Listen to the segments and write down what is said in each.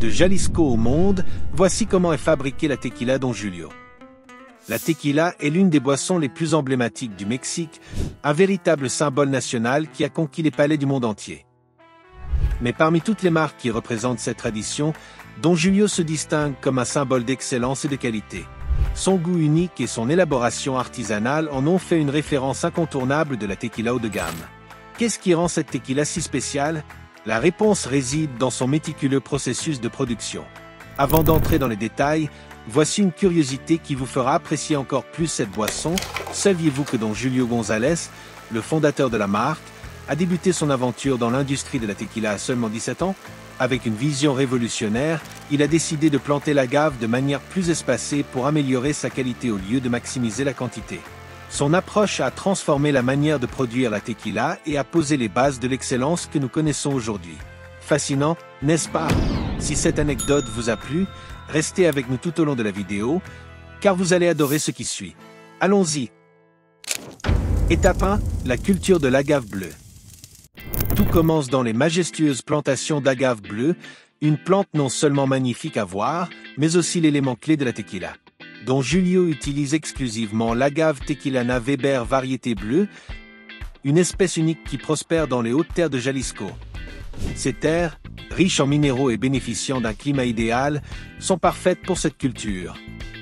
De Jalisco au monde, voici comment est fabriquée la tequila Don Julio. La tequila est l'une des boissons les plus emblématiques du Mexique, un véritable symbole national qui a conquis les palais du monde entier. Mais parmi toutes les marques qui représentent cette tradition, Don Julio se distingue comme un symbole d'excellence et de qualité. Son goût unique et son élaboration artisanale en ont fait une référence incontournable de la tequila haut de gamme. Qu'est-ce qui rend cette tequila si spéciale? La réponse réside dans son méticuleux processus de production. Avant d'entrer dans les détails, voici une curiosité qui vous fera apprécier encore plus cette boisson. Saviez-vous que Don Julio González, le fondateur de la marque, a débuté son aventure dans l'industrie de la tequila à seulement 17 ans? Avec une vision révolutionnaire, il a décidé de planter l'agave de manière plus espacée pour améliorer sa qualité au lieu de maximiser la quantité. Son approche a transformé la manière de produire la tequila et a posé les bases de l'excellence que nous connaissons aujourd'hui. Fascinant, n'est-ce pas? Si cette anecdote vous a plu, restez avec nous tout au long de la vidéo, car vous allez adorer ce qui suit. Allons-y! Étape 1, la culture de l'agave bleue. Tout commence dans les majestueuses plantations d'agave bleue, une plante non seulement magnifique à voir, mais aussi l'élément clé de la tequila. Don Julio utilise exclusivement l'agave Tequilana Weber variété bleue, une espèce unique qui prospère dans les hautes terres de Jalisco. Ces terres, riches en minéraux et bénéficiant d'un climat idéal, sont parfaites pour cette culture.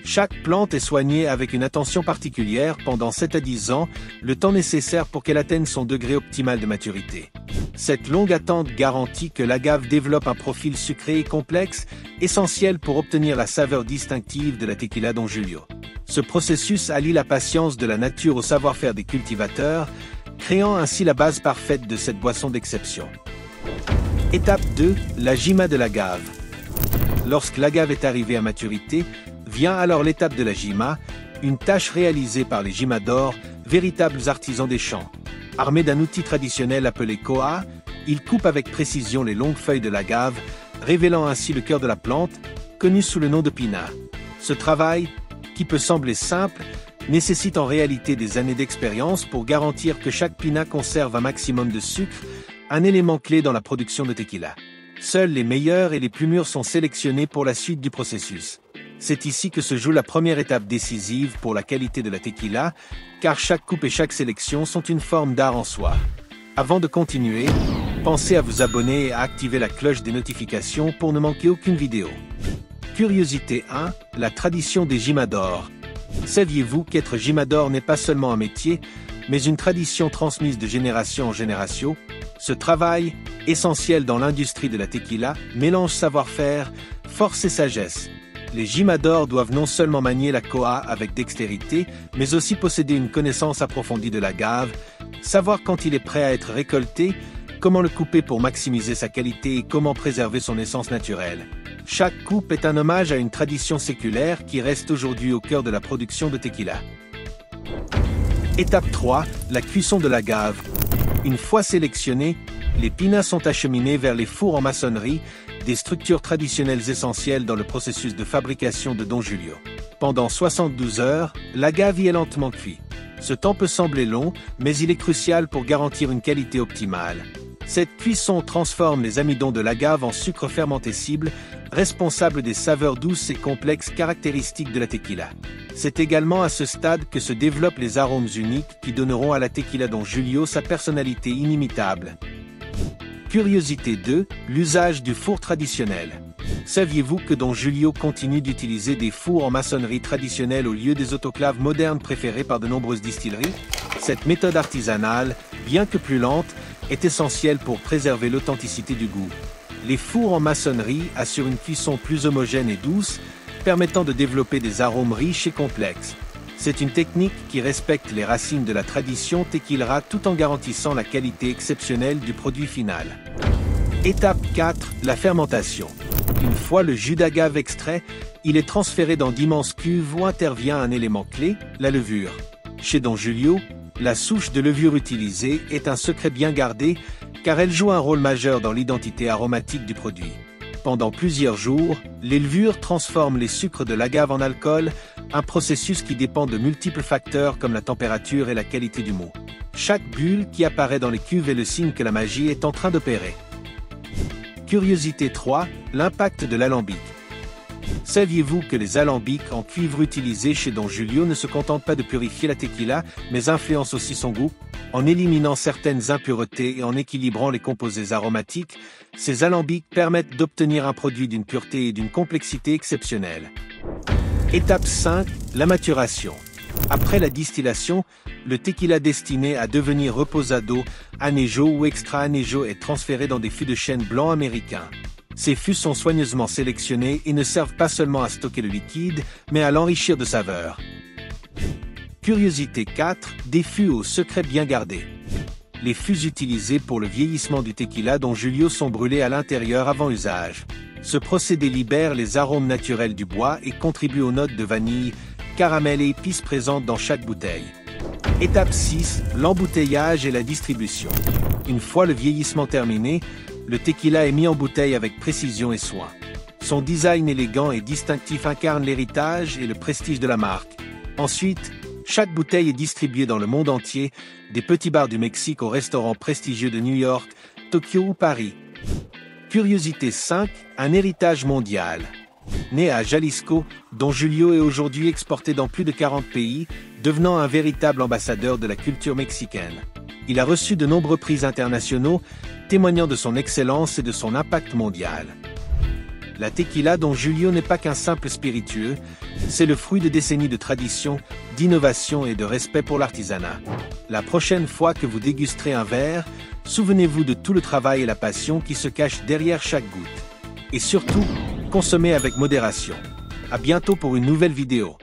Chaque plante est soignée avec une attention particulière pendant 7 à 10 ans, le temps nécessaire pour qu'elle atteigne son degré optimal de maturité. Cette longue attente garantit que l'agave développe un profil sucré et complexe, essentiel pour obtenir la saveur distinctive de la tequila Don Julio. Ce processus allie la patience de la nature au savoir-faire des cultivateurs, créant ainsi la base parfaite de cette boisson d'exception. Étape 2, la jima de l'agave. Lorsque l'agave est arrivée à maturité, vient alors l'étape de la jima, une tâche réalisée par les jimadors, véritables artisans des champs. Armés d'un outil traditionnel appelé koa, ils coupent avec précision les longues feuilles de l'agave, révélant ainsi le cœur de la plante, connu sous le nom de pina. Ce travail, qui peut sembler simple, nécessite en réalité des années d'expérience pour garantir que chaque pina conserve un maximum de sucre, un élément clé dans la production de tequila. Seuls les meilleurs et les plus mûrs sont sélectionnés pour la suite du processus. C'est ici que se joue la première étape décisive pour la qualité de la tequila, car chaque coupe et chaque sélection sont une forme d'art en soi. Avant de continuer, pensez à vous abonner et à activer la cloche des notifications pour ne manquer aucune vidéo. Curiosité 1, la tradition des jimadors. Saviez-vous qu'être jimador n'est pas seulement un métier, mais une tradition transmise de génération en génération? Ce travail, essentiel dans l'industrie de la tequila, mélange savoir-faire, force et sagesse. Les jimadors doivent non seulement manier la koa avec dextérité, mais aussi posséder une connaissance approfondie de l'agave, savoir quand il est prêt à être récolté, comment le couper pour maximiser sa qualité et comment préserver son essence naturelle. Chaque coupe est un hommage à une tradition séculaire qui reste aujourd'hui au cœur de la production de tequila. Étape 3, la cuisson de l'agave. Une fois sélectionnés, les pinas sont acheminés vers les fours en maçonnerie, des structures traditionnelles essentielles dans le processus de fabrication de Don Julio. Pendant 72 heures, l'agave y est lentement cuit. Ce temps peut sembler long, mais il est crucial pour garantir une qualité optimale. Cette cuisson transforme les amidons de l'agave en sucre fermenté cible, responsable des saveurs douces et complexes caractéristiques de la tequila. C'est également à ce stade que se développent les arômes uniques qui donneront à la tequila Don Julio sa personnalité inimitable. Curiosité 2, l'usage du four traditionnel. Saviez-vous que Don Julio continue d'utiliser des fours en maçonnerie traditionnelle au lieu des autoclaves modernes préférées par de nombreuses distilleries? Cette méthode artisanale, bien que plus lente, est essentielle pour préserver l'authenticité du goût. Les fours en maçonnerie assurent une cuisson plus homogène et douce, permettant de développer des arômes riches et complexes. C'est une technique qui respecte les racines de la tradition tequilera tout en garantissant la qualité exceptionnelle du produit final. Étape 4, la fermentation. Une fois le jus d'agave extrait, il est transféré dans d'immenses cuves où intervient un élément clé, la levure. Chez Don Julio, la souche de levure utilisée est un secret bien gardé car elle joue un rôle majeur dans l'identité aromatique du produit. Pendant plusieurs jours, les levures transforment les sucres de l'agave en alcool, un processus qui dépend de multiples facteurs comme la température et la qualité du mou. Chaque bulle qui apparaît dans les cuves est le signe que la magie est en train d'opérer. Curiosité 3, l'impact de l'alambic. Saviez-vous que les alambics en cuivre utilisés chez Don Julio ne se contentent pas de purifier la tequila, mais influencent aussi son goût? En éliminant certaines impuretés et en équilibrant les composés aromatiques, ces alambics permettent d'obtenir un produit d'une pureté et d'une complexité exceptionnelles. Étape 5, la maturation. Après la distillation, le tequila destiné à devenir reposado, anejo ou extra anejo est transféré dans des fûts de chêne blanc américain. Ces fûts sont soigneusement sélectionnés et ne servent pas seulement à stocker le liquide, mais à l'enrichir de saveurs. Curiosité 4, des fûts au secret bien gardé. Les fûts utilisés pour le vieillissement du tequila Don Julio sont brûlés à l'intérieur avant usage. Ce procédé libère les arômes naturels du bois et contribue aux notes de vanille, caramel et épices présentes dans chaque bouteille. Étape 6, l'embouteillage et la distribution. Une fois le vieillissement terminé, le tequila est mis en bouteille avec précision et soin. Son design élégant et distinctif incarne l'héritage et le prestige de la marque. Ensuite, chaque bouteille est distribuée dans le monde entier, des petits bars du Mexique aux restaurants prestigieux de New York, Tokyo ou Paris. Curiosité 5, un héritage mondial. Né à Jalisco, Don Julio est aujourd'hui exporté dans plus de 40 pays, devenant un véritable ambassadeur de la culture mexicaine. Il a reçu de nombreux prix internationaux, témoignant de son excellence et de son impact mondial. La tequila Don Julio n'est pas qu'un simple spiritueux, c'est le fruit de décennies de tradition, d'innovation et de respect pour l'artisanat. La prochaine fois que vous dégusterez un verre, souvenez-vous de tout le travail et la passion qui se cachent derrière chaque goutte. Et surtout, consommez avec modération. À bientôt pour une nouvelle vidéo.